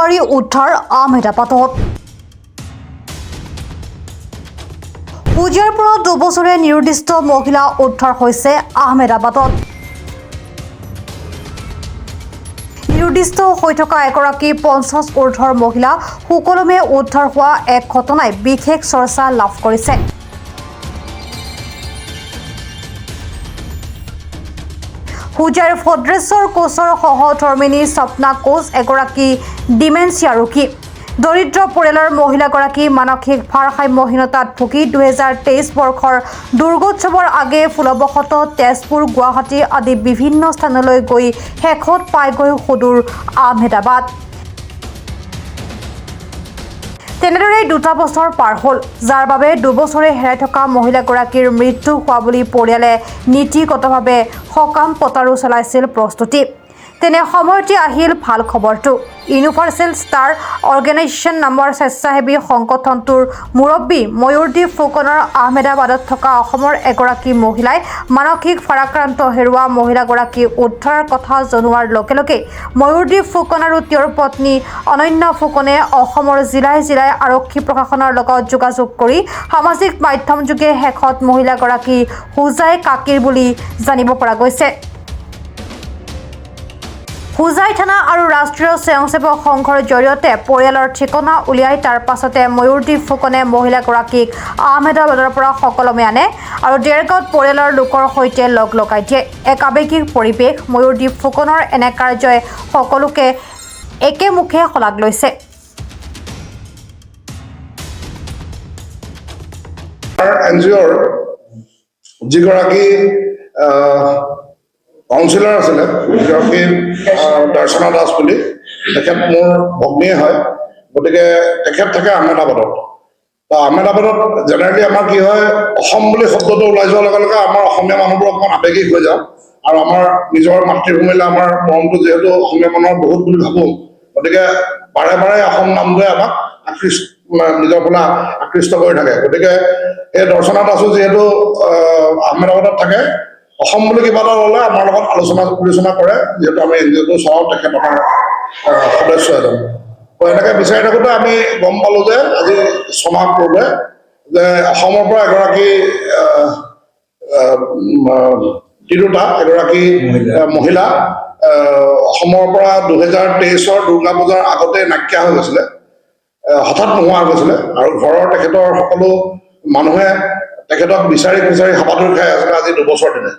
বোৱাৰী উদ্ধাৰ আহমেদাবাদত। পূজাৰ পৰা 2 বছৰীয়া নিৰুদ্দিষ্ট মহিলা উদ্ধাৰ হৈছে আহমেদাবাদত। নিৰুদ্দিষ্ট হৈ থকা এগৰাকী 50 ঊৰ্ধৰ মহিলা সুকলমে উদ্ধাৰ হোৱা এক ঘটনাই বিশেষ চৰ্চা লাভ কৰিছে। হুজাৰ ভদ্ৰেশ্বৰ কোচৰ সহধৰ্মিনী স্বপ্না কোচ এগৰাকী ডিমেনচিয়া ৰোগী। দৰিদ্ৰ পৰিয়ালৰ মহিলাগৰাকী মানসিক ভাৰসাম্যহীনতাত ভুগি 2023 বৰ্ষৰ দুৰ্গোৎসৱৰ আগেয়ে ভুলবশতঃ তেজপুৰ, গুৱাহাটী আদি বিভিন্ন স্থানলৈ গৈ শেষত পায়গৈ সুদূৰ আহমেদাবাদ। তেনেদৰে 2 বছৰ পাৰ হ'ল, যাৰ বাবে 2 বছৰে হেৰাই থকা মহিলাগৰাকীৰ মৃত্যু হোৱা বুলি পৰিয়ালে নীতিগতভাৱে সকাম পতাৰো চলাইছিল প্ৰস্তুতি। তেনে সময়তে আহিল ভাল খবৰটো। ইউনিভাৰ্চেল ষ্টাৰ অৰ্গেনাইজেশ্যন নামৰ স্বেচ্ছাসেৱী সংগঠনটোৰ মুৰব্বী ময়ূৰদ্বীপ ফুকনৰ আহমেদাবাদত থকা অসমৰ এগৰাকী মহিলাই মানসিক ভাৰাক্ৰান্ত হেৰুওৱা মহিলাগৰাকী উদ্ধাৰৰ কথা জনোৱাৰ লগে লগে ময়ূৰদ্বীপ ফুকন আৰু তেওঁৰ পত্নী অনন্যা ফুকনে অসমৰ জিলাই জিলাই আৰক্ষী প্ৰশাসনৰ লগত যোগাযোগ কৰি সামাজিক মাধ্যমযোগে শেষত মহিলাগৰাকী হোজাই কাকীৰ বুলি জানিব পৰা গৈছে। হোজাই থানা আৰু ৰাষ্ট্ৰীয় স্বয়ংসেৱক সংঘৰ জৰিয়তে পৰিয়ালৰ ঠিকনা উলিয়াই তাৰ পাছতে ময়ূৰদ্বীপ ফুকনে মহিলাগৰাকীক আহমেদাবাদৰ পৰা সকলমে আনে আৰু দেৰগাঁৱত পৰিয়ালৰ লোকৰ সৈতে লগ লগাই দিয়ে। এক আৱেগিক পৰিৱেশ। ময়ূৰদ্বীপ ফুকনৰ এনে কাৰ্যই সকলোকে একেমুখে শলাগ লৈছে। এনজিঅ'ৰ যিগৰাকী কাউন্সিলৰ আছিলে, যিগৰাকী দৰ্শনা দাস বুলি, তেখেত মোৰ ভগ্নীয়ে হয়। গতিকে তেখেত থাকে আহমেদাবাদত। তো আহমেদাবাদত জেনেৰেলি আমাৰ কি হয়, অসম বুলি শব্দটো ওলাই যোৱাৰ লগে লগে আমাৰ অসমীয়া মানুহবোৰ অকণমান আৱেগিক হৈ যাওঁ আৰু আমাৰ নিজৰ মাতৃভূমিলৈ আমাৰ মৰমটো যিহেতু অসমীয়া মানুহৰ বহুত বুলি ভাবোঁ, গতিকে বাৰে বাৰে অসম নামটোৱে আমাক নিজৰ ফালে আকৃষ্ট কৰি থাকে। গতিকে এই দৰ্শনা দাসো যিহেতু আহমেদাবাদত থাকে, অসম বুলি কিবা এটা হ'লে আমাৰ লগত আলোচনা বিলোচনা কৰে, যিহেতু আমি এনজিঅ'টো চলাওঁ, তেখেত আমাৰ সদস্য এজন। তো এনেকৈ বিচাৰি থাকোঁতে আমি গম পালোঁ যে আজি 6 মাহ পূৰ্বে যে অসমৰ পৰা এগৰাকী তিৰোতা, এগৰাকী মহিলা অসমৰ পৰা 2023 দুৰ্গা পূজাৰ আগতে নাইকিয়া হৈ গৈছিলে, হঠাৎ নোহোৱা হৈ গৈছিলে আৰু ঘৰৰ তেখেতৰ সকলো মানুহে তেখেতক বিচাৰি বিচাৰি হাবাথুৰি খাই আছিলে আজি 2 বছৰ দিনে।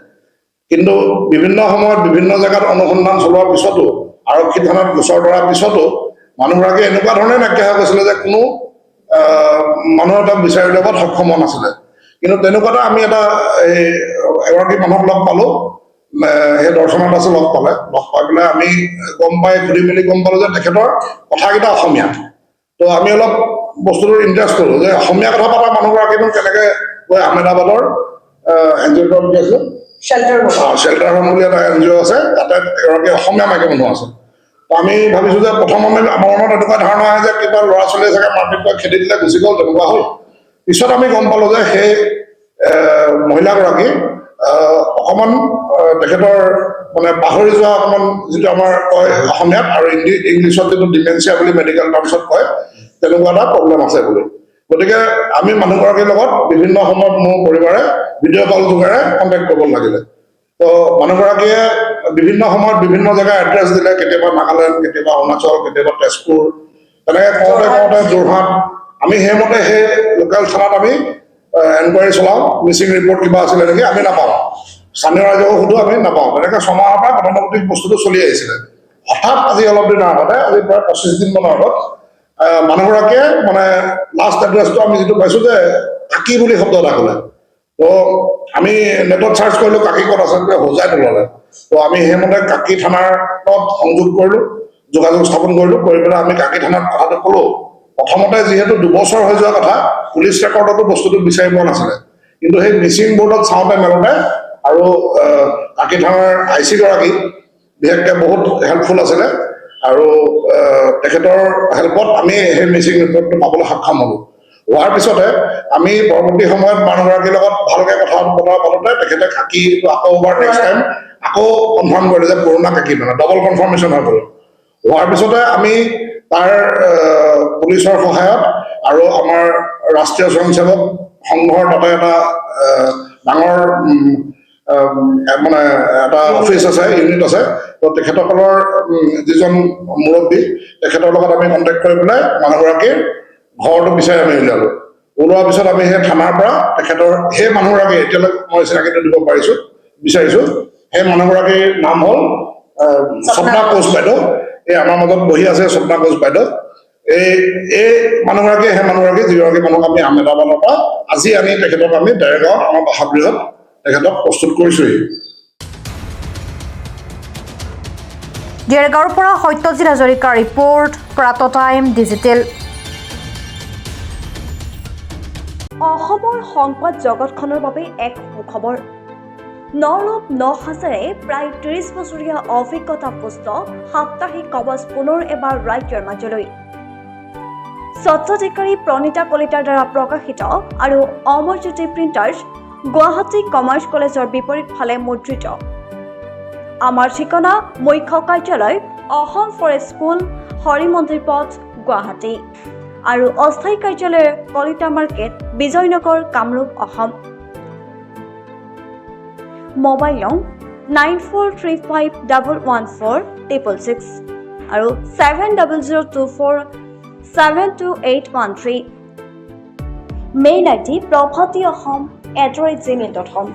কিন্তু বিভিন্ন সময়ত বিভিন্ন জেগাত অনুসন্ধান চলোৱাৰ পিছতো, আৰক্ষী থানাত গোচৰ ধৰাৰ পিছতো মানুহগৰাকী এনেকুৱা ধৰণে নাইকিয়া হৈ গৈছিলে যে কোনো মানুহে তেওঁক বিচাৰি উলিয়াব সক্ষম হোৱা নাছিলে। কিন্তু তেনেকুৱাতে আমি এগৰাকী মানুহক লগ পালোঁ, সেই দৰ্শনা দাসে লগ পালে। লগ পাই পেলাই আমি গম পাই ঘূৰি মেলি গম পালোঁ যে তেখেতৰ কথাকেইটা অসমীয়া। তো আমি অলপ বস্তুটোৰ ইণ্টাৰেষ্ট কৰোঁ যে অসমীয়া কথা পতা মানুহগৰাকীনো কেনেকৈ গৈ আহমেদাবাদৰ এনজিঅ'ৰ কি আছিলে, শ্বেল্টাৰ হোম বুলি এটা এনজিঅ' আছে, তাতে এগৰাকী অসমীয়া মাইকী মানুহ আছে। তো আমি ভাবিছোঁ যে প্ৰথম আমাৰ মনত এনেকুৱা ধাৰণা আহে যে কিবা ল'ৰা ছোৱালীয়ে চাগে মাৰপিট কৰি খেদি দিলে গুচি গ'ল, তেনেকুৱা হ'ল। পিছত আমি গম পালোঁ যে সেই মহিলাগৰাকী অকণমান তেখেতৰ মানে পাহৰি যোৱা অকণমান, যিটো আমাৰ কয় অসমীয়াত আৰু ইংলিছত যিটো ডিমেনচিয়া বুলি মেডিকেল টাৰ্মছত কয়, তেনেকুৱা এটা প্ৰব্লেম আছে বুলি। গতিকে আমি মানুহগৰাকীৰ লগত বিভিন্ন সময়ত মোৰ পৰিবাৰে ভিডিঅ' কল যোগেৰে কণ্টেক্ট কৰিব লাগিলে। তো মানুহগৰাকীয়ে বিভিন্ন সময়ত বিভিন্ন জেগাৰ এড্ৰেছ দিলে, কেতিয়াবা নাগালেণ্ড, কেতিয়াবা অৰুণাচল, কেতিয়াবা তেজপুৰ, তেনেকৈ কওঁতে কওঁতে যোৰহাট। আমি সেইমতে সেই লোকেল থানাত আমি এনকুৱাৰী চলাওঁ, মিচিং ৰিপৰ্ট কিবা আছিলে নেকি, আমি নাপাওঁ। স্থানীয় ৰাইজকো সুধোঁ, আমি নাপাওঁ। তেনেকৈ 6 মাহৰ পৰা গতানুগতিক বস্তুটো চলি আহিছিলে। হঠাৎ আজি অলপ দিনৰ আগতে, আজি প্ৰায় 25 দিনমানৰ আগত মানুহগৰাকীয়ে মানে লাষ্ট এড্ৰেছটো আমি যিটো পাইছোঁ যে কাকী বুলি শব্দ এটা ক'লে। তো আমি নেটত চাৰ্চ কৰিলোঁ কাকী ক'ত আছে, হোজাই ওলালে। তো আমি সেইমতে কাকী থানাৰ লগত সংযোগ কৰিলোঁ, যোগাযোগ স্থাপন কৰিলোঁ, কৰি পেলাই আমি কাকী থানাত কথাটো ক'লোঁ। প্ৰথমতে যিহেতু 2 বছৰ হৈ যোৱা কথা, পুলিচ ৰেকৰ্ডতো বস্তুটো বিচাৰি পোৱা নাছিলে। কিন্তু সেই মিচিং বোৰ্ডত চাওঁতে মেলোতে আৰু কাকী থানাৰ IC গৰাকী বিশেষকৈ বহুত হেল্পফুল আছিলে আৰু তেখেতৰ হেল্পত আমি সেই মিচিং ৰিপৰ্টটো পাবলৈ সক্ষম হ'লোঁ। হোৱাৰ পিছতে আমি পৰৱৰ্তী সময়ত মানুহগৰাকীৰ লগত ভালকৈ কথা বতৰা পাতোঁতে তেখেতে কাকীটো আকৌ এবাৰ নেক্সট টাইম আকৌ কনফাৰ্ম কৰিলে যে পুৰণা কাকী, মানে ডবল কনফাৰ্মেশ্যন হৈ গ'ল। হোৱাৰ পিছতে আমি তাৰ পুলিচৰ সহায়ত আৰু আমাৰ ৰাষ্ট্ৰীয় স্বয়ংসেৱক সংঘৰ তাতে এটা ডাঙৰ মানে এটা অফিচ আছে, ইউনিট আছে। তো তেখেতসকলৰ যিজন মুৰব্বী, তেখেতৰ লগত আমি কণ্টেক্ট কৰি পেলাই মানুহগৰাকীৰ ঘৰটো বিচাৰি আমি উলিয়ালোঁ। ওলোৱাৰ পিছত আমি সেই থানাৰ পৰা তেখেতৰ সেই মানুহগৰাকী এতিয়ালৈ মই চিনাকিটো দিব বিচাৰিছোঁ। সেই মানুহগৰাকীৰ নাম হ'ল স্বপ্না কোচ বাইদেউ। এই আমাৰ মাজত বহি আছে স্বপ্না কোচ বাইদেউ। এই মানুহগৰাকী সেই মানুহগৰাকী যিগৰাকী মানুহক আমি আহমেদাবাদৰ পৰা আজি আনি তেখেতক আমি দেৰগাঁৱত আমাৰ বাসগৃহত তেখেতক প্ৰস্তুত কৰিছোঁহি। দেৰগাঁৱৰ পৰা সত্যজিৎ হাজৰিকাৰ ৰিপৰ্ট, প্ৰাত টাইম ডিজিটেল। অসমৰ সংবাদ জগতখনৰ বাবে এক সুখবৰ। নৰূপ নসাজেৰে প্ৰায় ৩০ বছৰীয়া অভিজ্ঞতাপুষ্ট সাপ্তাহিক কবচ পুনৰ এবাৰ ৰাজ্যৰ মাজলৈ। স্বত্বাধিকাৰী প্ৰণীতা কলিতাৰ দ্বাৰা প্ৰকাশিত আৰু অমৰজ্যোতি প্ৰিণ্টাৰ্ছ, গুৱাহাটী কমাৰ্চ কলেজৰ বিপৰীত ফালে মুদ্ৰিত। আমাৰ ঠিকনা মুখ্য কাৰ্যালয় অসম ফৰেষ্ট স্কুল, হৰি মন্দিৰ পথ, গুৱাহাটী আৰু অস্থায়ী কাৰ্যালয় কলিতা মাৰ্কেট, বিজয়নগৰ, কামৰূপ, অসম। মোবাইল নং 9435114666 আৰু 7002472813। Mail ID probhatiahom@gmail.com।